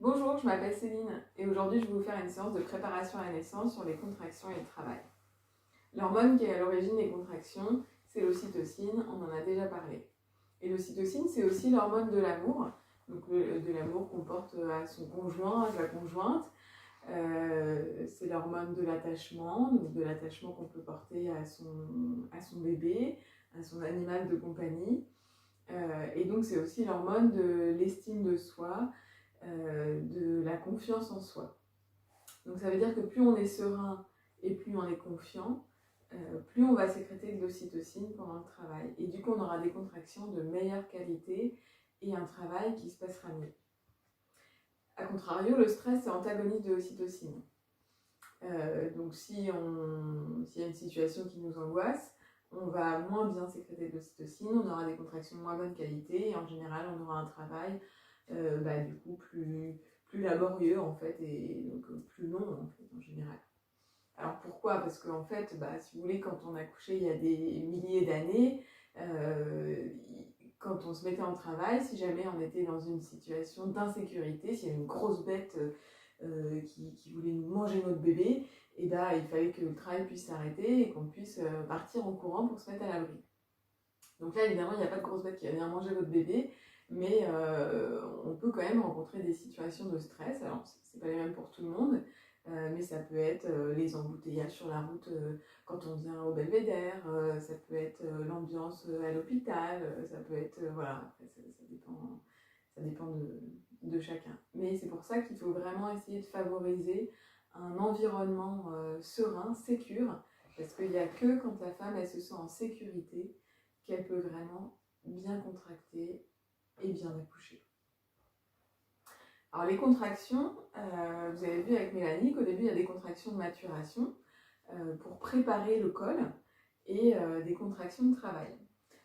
Bonjour, je m'appelle Céline et aujourd'hui je vais vous faire une séance de préparation à la naissance sur les contractions et le travail. L'hormone qui est à l'origine des contractions, c'est l'ocytocine, on en a déjà parlé. Et l'ocytocine, c'est aussi l'hormone de l'amour, donc de l'amour qu'on porte à son conjoint, à sa conjointe. C'est l'hormone de l'attachement, donc de l'attachement qu'on peut porter à son bébé, à son animal de compagnie. Et donc c'est aussi l'hormone de l'estime de soi, de la confiance en soi. Donc ça veut dire que plus on est serein et plus on est confiant, plus on va sécréter de l'ocytocine pendant le travail. Et du coup, on aura des contractions de meilleure qualité et un travail qui se passera mieux. A contrario, le stress est antagoniste de l'ocytocine. Donc s'il y a une situation qui nous angoisse, on va moins bien sécréter de l'ocytocine, on aura des contractions de moins bonne qualité et en général, on aura un travail du coup plus laborieux en fait et donc plus long en fait en général. Alors pourquoi? Parce qu'en fait, si vous voulez, quand on a couché il y a des milliers d'années, quand on se mettait en travail, si jamais on était dans une situation d'insécurité, s'il y avait une grosse bête qui voulait nous manger notre bébé, et il fallait que le travail puisse s'arrêter et qu'on puisse partir en courant pour se mettre à l'abri. Donc là, évidemment, il n'y a pas de grosse bête qui va venir manger votre bébé, mais on peut quand même rencontrer des situations de stress. Alors, c'est pas les mêmes pour tout le monde, mais ça peut être les embouteillages sur la route quand on vient au belvédère, ça peut être l'ambiance à l'hôpital, ça peut être, voilà, après ça dépend de chacun. Mais c'est pour ça qu'il faut vraiment essayer de favoriser un environnement serein, sécure, parce qu'il n'y a que quand la femme elle se sent en sécurité qu'elle peut vraiment bien contracter et bien accoucher. Alors les contractions, vous avez vu avec Mélanie qu'au début il y a des contractions de maturation pour préparer le col et des contractions de travail.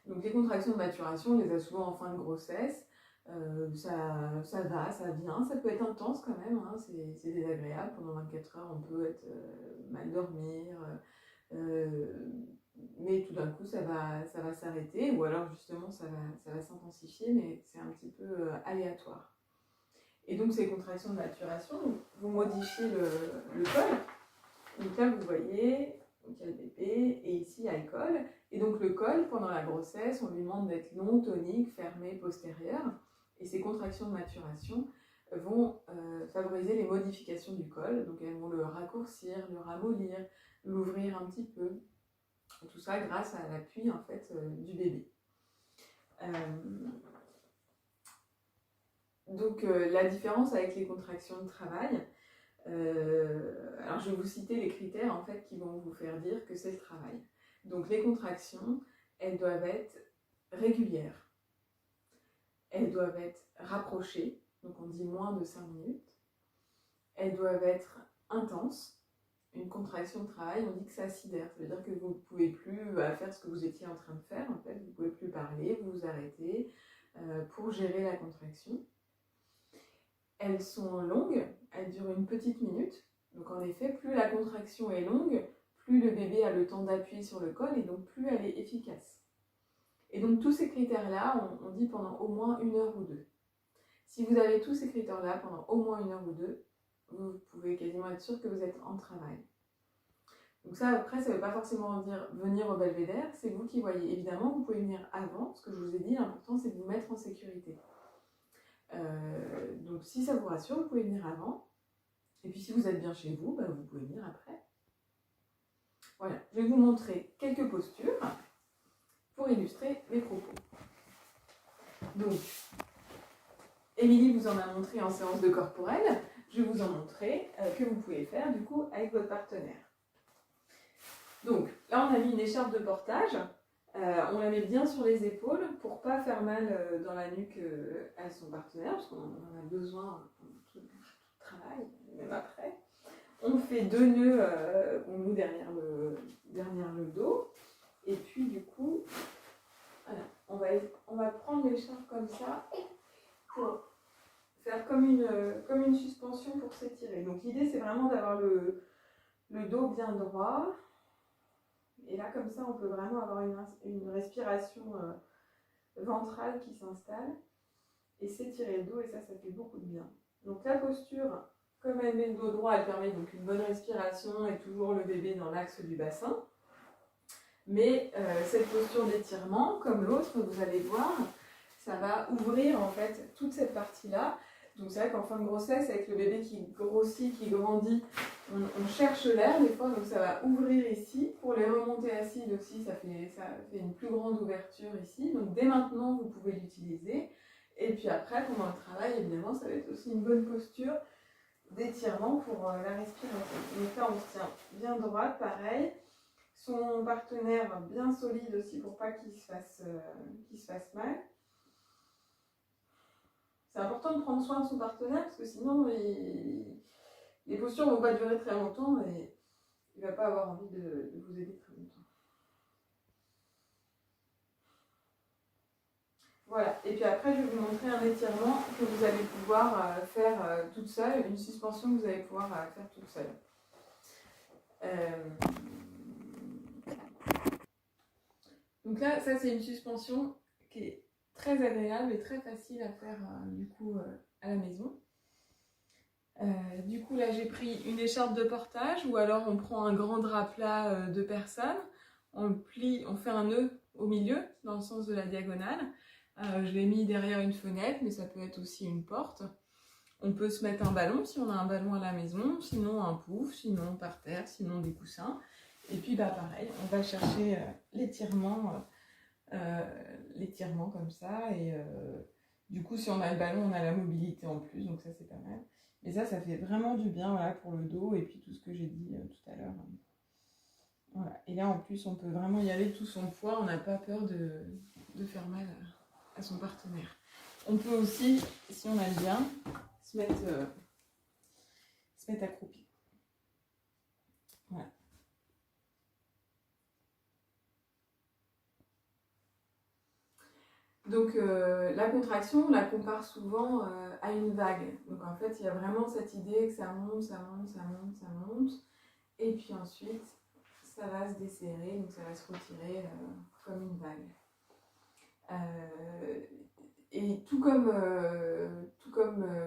Donc les contractions de maturation, on les a souvent en fin de grossesse, ça va, ça vient, ça peut être intense quand même, hein, c'est désagréable, pendant 24 heures on peut être mal dormir, mais tout d'un coup ça va s'arrêter, ou alors justement ça va s'intensifier, mais c'est un petit peu aléatoire. Et donc ces contractions de maturation, vous modifiez le col. Donc là vous voyez, donc il y a le bébé, et ici il y a le col. Et donc le col, pendant la grossesse, on lui demande d'être long, tonique, fermé, postérieur. Et ces contractions de maturation vont favoriser les modifications du col. Donc elles vont le raccourcir, le ramollir, l'ouvrir un petit peu. Tout ça grâce à l'appui en fait du bébé. Donc la différence avec les contractions de travail, alors je vais vous citer les critères en fait qui vont vous faire dire que c'est le travail. Donc les contractions, elles doivent être régulières, elles doivent être rapprochées, donc on dit moins de 5 minutes, elles doivent être intenses. Une contraction de travail, on dit que ça sidère, ça veut dire que vous ne pouvez plus faire ce que vous étiez en train de faire, en fait, vous ne pouvez plus parler, vous vous arrêtez pour gérer la contraction. Elles sont longues, elles durent une petite minute, donc en effet, plus la contraction est longue, plus le bébé a le temps d'appuyer sur le col et donc plus elle est efficace. Et donc tous ces critères-là, on dit pendant au moins 1 heure ou 2. Si vous avez tous ces critères-là pendant au moins 1 heure ou 2, vous pouvez quasiment être sûr que vous êtes en travail. Donc ça, après, ça ne veut pas forcément dire venir au belvédère, c'est vous qui voyez. Évidemment, vous pouvez venir avant, ce que je vous ai dit, l'important c'est de vous mettre en sécurité. Donc si ça vous rassure, vous pouvez venir avant. Et puis si vous êtes bien chez vous, vous pouvez venir après. Voilà, je vais vous montrer quelques postures pour illustrer les propos. Donc, Émilie vous en a montré en séance de corporelle. Je vais vous en montrer que vous pouvez faire du coup avec votre partenaire. Donc là, on a mis une écharpe de portage. On la met bien sur les épaules pour ne pas faire mal dans la nuque à son partenaire, parce qu'on en a besoin pour tout le travail, même après. On fait 2 nœuds qu'on noue derrière le dos. Et puis du coup, voilà, on va prendre l'écharpe comme ça pour faire comme une suspension pour s'étirer. Donc l'idée c'est vraiment d'avoir le dos bien droit. Et là comme ça on peut vraiment avoir une respiration ventrale qui s'installe et s'étirer le dos, et ça fait beaucoup de bien. Donc la posture, comme elle met le dos droit, elle permet donc une bonne respiration et toujours le bébé dans l'axe du bassin. Mais cette posture d'étirement, comme l'autre, vous allez voir, ça va ouvrir en fait toute cette partie-là. Donc c'est vrai qu'en fin de grossesse, avec le bébé qui grossit, qui grandit, on cherche l'air des fois, donc ça va ouvrir ici. Pour les remontées assises aussi, ça fait une plus grande ouverture ici. Donc dès maintenant, vous pouvez l'utiliser. Et puis après, pendant le travail, évidemment, ça va être aussi une bonne posture d'étirement pour la respiration. Donc là, on se tient bien droit, pareil. Son partenaire bien solide aussi pour pas qu'il se fasse mal. C'est important de prendre soin de son partenaire parce que sinon les postures ne vont pas durer très longtemps et il ne va pas avoir envie de vous aider très longtemps. Voilà, et puis après je vais vous montrer un étirement que vous allez pouvoir faire toute seule, une suspension que vous allez pouvoir faire toute seule. Donc là, ça c'est une suspension qui est très agréable et très facile à faire du coup à la maison. Du coup là j'ai pris une écharpe de portage ou alors on prend un grand drap plat de personne, on le plie, on fait un nœud au milieu dans le sens de la diagonale. Je l'ai mis derrière une fenêtre mais ça peut être aussi une porte. On peut se mettre un ballon si on a un ballon à la maison, sinon un pouf, sinon par terre, sinon des coussins. Et puis bah pareil, on va chercher l'étirement comme ça et du coup si on a le ballon on a la mobilité en plus, donc ça c'est pas mal. Et ça fait vraiment du bien voilà, pour le dos et puis tout ce que j'ai dit tout à l'heure. Voilà. Et là en plus on peut vraiment y aller tout son poids, on n'a pas peur de faire mal à son partenaire. On peut aussi, si on aime bien, se mettre accroupi. Voilà. Donc la contraction, on la compare souvent à une vague. Donc en fait, il y a vraiment cette idée que ça monte, ça monte, ça monte, ça monte. Et puis ensuite, ça va se desserrer, donc ça va se retirer comme une vague. Et tout comme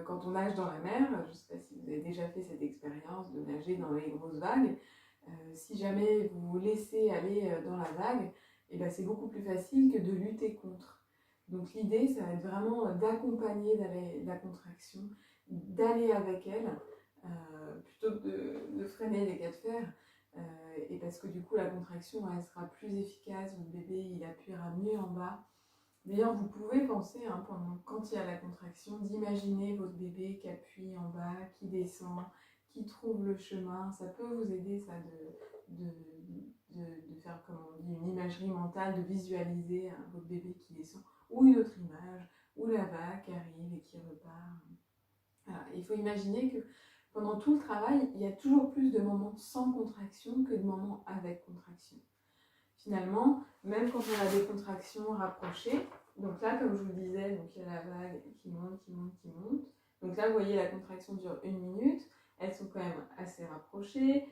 quand on nage dans la mer, je ne sais pas si vous avez déjà fait cette expérience de nager dans les grosses vagues, si jamais vous vous laissez aller dans la vague, et ben c'est beaucoup plus facile que de lutter contre. Donc l'idée, ça va être vraiment d'accompagner la contraction, d'aller avec elle, plutôt que de freiner les cas de fer. Et parce que du coup, la contraction, elle sera plus efficace, votre bébé, il appuiera mieux en bas. D'ailleurs, vous pouvez penser, quand il y a la contraction, d'imaginer votre bébé qui appuie en bas, qui descend, qui trouve le chemin. Ça peut vous aider, ça, de faire, comme on dit, une imagerie mentale, de visualiser votre bébé qui descend, ou une autre image, ou la vague qui arrive et qui repart. Voilà. Il faut imaginer que pendant tout le travail, il y a toujours plus de moments sans contraction que de moments avec contraction. Finalement, même quand on a des contractions rapprochées, donc là, comme je vous le disais, donc il y a la vague qui monte, qui monte, qui monte. Donc là, vous voyez, la contraction dure 1 minute. Elles sont quand même assez rapprochées.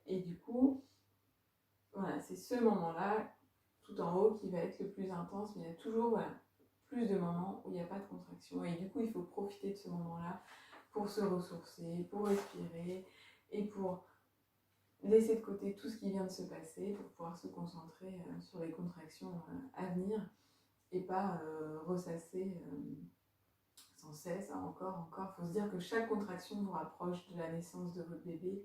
Et du coup, voilà, c'est ce moment-là, tout en haut, qui va être le plus intense. Mais il y a toujours plus de moments où il n'y a pas de contraction. Et du coup, il faut profiter de ce moment-là pour se ressourcer, pour respirer et pour laisser de côté tout ce qui vient de se passer pour pouvoir se concentrer sur les contractions à venir et pas ressasser sans cesse, encore. Il faut se dire que chaque contraction vous rapproche de la naissance de votre bébé.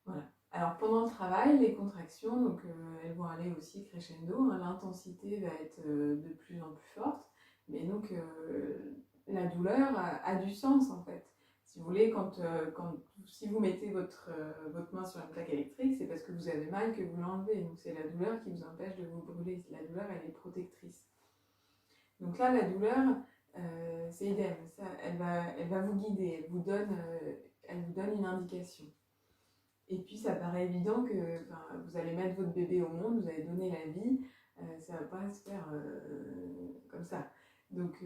Voilà. Alors pendant le travail, les contractions, donc, elles vont aller aussi crescendo, l'intensité va être de plus en plus forte, mais donc la douleur a du sens en fait. Si vous voulez, si vous mettez votre main sur une plaque électrique, c'est parce que vous avez mal que vous l'enlevez. Donc c'est la douleur qui vous empêche de vous brûler. La douleur, elle est protectrice. Donc là, la douleur, c'est idem. Elle va vous guider, elle vous donne une indication. Et puis ça paraît évident que vous allez mettre votre bébé au monde, vous allez donner la vie, ça ne va pas se faire comme ça. Donc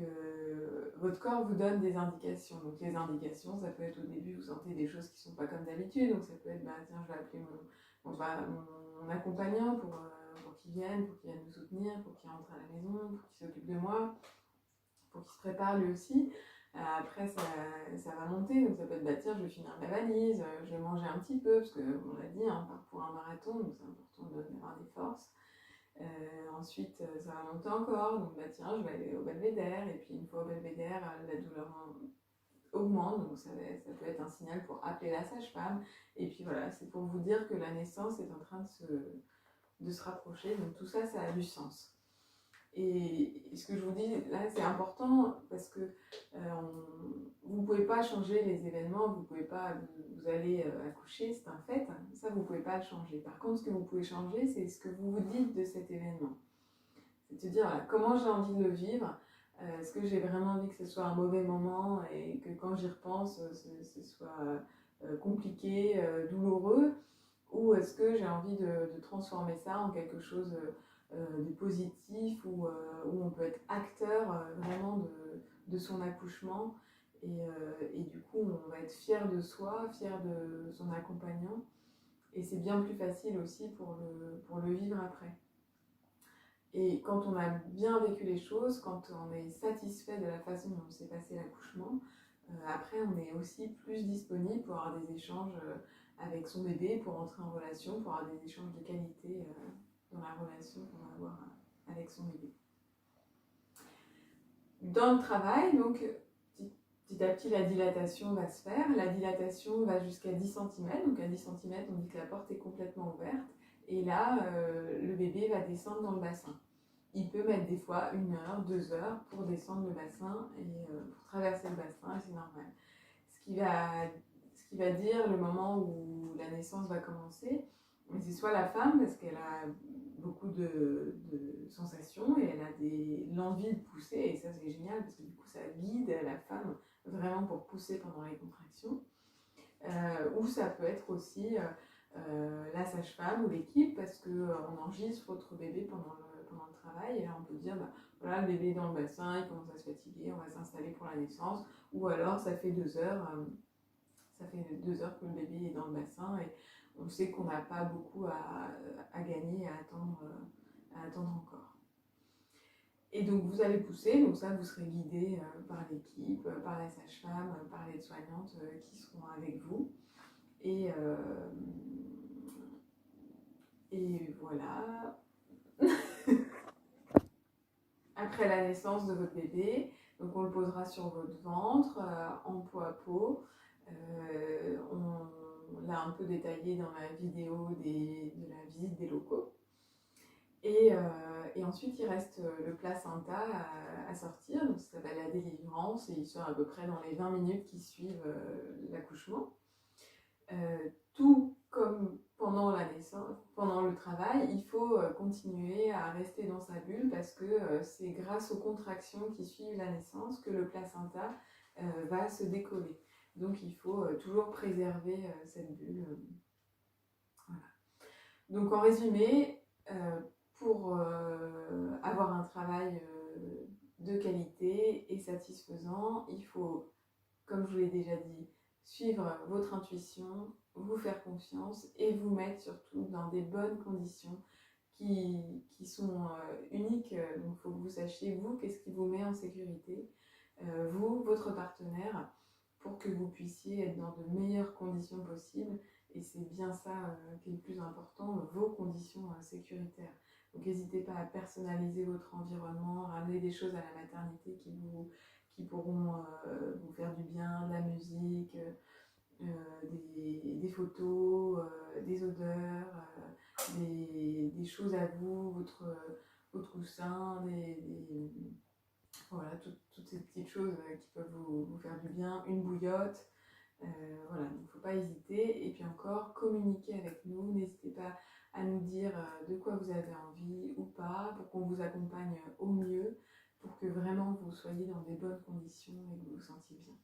votre corps vous donne des indications. Donc les indications, ça peut être au début, vous sentez des choses qui ne sont pas comme d'habitude. Donc ça peut être, tiens, je vais appeler mon accompagnant pour qu'il vienne me soutenir, pour qu'il rentre à la maison, pour qu'il s'occupe de moi, pour qu'il se prépare lui aussi. Après, ça va monter, donc ça peut être, bah tiens, je vais finir ma valise, je vais manger un petit peu, parce qu'on l'a dit, hein, on part pour un marathon, donc c'est important d'avoir des forces. Ensuite, ça va monter encore, donc bah tiens, je vais aller au belvédère, et puis une fois au belvédère, la douleur augmente, donc ça peut être un signal pour appeler la sage-femme. Et puis voilà, c'est pour vous dire que la naissance est en train de se rapprocher, donc tout ça, ça a du sens. Et ce que je vous dis là, c'est important parce que vous ne pouvez pas changer les événements, vous allez accoucher, c'est un fait, ça vous ne pouvez pas le changer. Par contre, ce que vous pouvez changer, c'est ce que vous vous dites de cet événement. C'est de se dire, voilà, comment j'ai envie de le vivre, est-ce que j'ai vraiment envie que ce soit un mauvais moment et que quand j'y repense, ce soit compliqué, douloureux, ou est-ce que j'ai envie de transformer ça en quelque chose de positif, où on peut être acteur vraiment de son accouchement, et du coup on va être fier de soi, fier de son accompagnant, et c'est bien plus facile aussi pour le vivre après. Et quand on a bien vécu les choses, quand on est satisfait de la façon dont s'est passé l'accouchement, après on est aussi plus disponible pour avoir des échanges avec son bébé, pour entrer en relation, pour avoir des échanges de qualité dans la relation qu'on va avoir avec son bébé. Dans le travail, donc petit à petit la dilatation va se faire. La dilatation va jusqu'à 10 cm, donc à 10 cm on dit que la porte est complètement ouverte, et là le bébé va descendre dans le bassin. Il peut mettre des fois 1 heure, 2 heures pour descendre le bassin et pour traverser le bassin, et c'est normal. Ce qui va dire le moment où la naissance va commencer, c'est soit la femme, parce qu'elle a beaucoup de sensations et elle a l'envie de pousser, et ça c'est génial parce que du coup ça guide la femme vraiment pour pousser pendant les contractions. Ou ça peut être aussi la sage-femme ou l'équipe, parce qu'on enregistre votre bébé pendant le travail, et là on peut dire bah, voilà, le bébé est dans le bassin, il commence à se fatiguer, on va s'installer pour la naissance, ou alors ça fait 2 heures, que le bébé est dans le bassin, et on sait qu'on n'a pas beaucoup à gagner, à attendre encore. Et donc vous allez pousser, donc ça vous serez guidé par l'équipe, par la sage-femme, par les soignantes qui seront avec vous. Et voilà. Après la naissance de votre bébé, donc on le posera sur votre ventre, en peau à peau. On l'a un peu détaillé dans la vidéo de la visite des locaux. Et ensuite, il reste le placenta à sortir, donc ça s'appelle la délivrance, et il sort à peu près dans les 20 minutes qui suivent l'accouchement. Tout comme pendant la naissance, pendant le travail, il faut continuer à rester dans sa bulle, parce que c'est grâce aux contractions qui suivent la naissance que le placenta va se décoller. Donc il faut toujours préserver cette bulle. Voilà. Donc en résumé, pour avoir un travail de qualité et satisfaisant, il faut, comme je vous l'ai déjà dit, suivre votre intuition, vous faire confiance et vous mettre surtout dans des bonnes conditions qui sont uniques. Donc il faut que vous sachiez, vous, qu'est-ce qui vous met en sécurité, vous, votre partenaire, pour que vous puissiez être dans de meilleures conditions possibles. Et c'est bien ça qui est le plus important, vos conditions sécuritaires. Donc n'hésitez pas à personnaliser votre environnement, ramener des choses à la maternité qui pourront vous faire du bien, de la musique, des photos, des odeurs, des choses à vous, votre coussin, voilà, toutes ces petites choses qui peuvent vous faire du bien, une bouillotte. Voilà, donc il ne faut pas hésiter. Et puis encore, communiquez avec nous, n'hésitez pas à nous dire de quoi vous avez envie ou pas, pour qu'on vous accompagne au mieux, pour que vraiment vous soyez dans des bonnes conditions et que vous vous sentiez bien.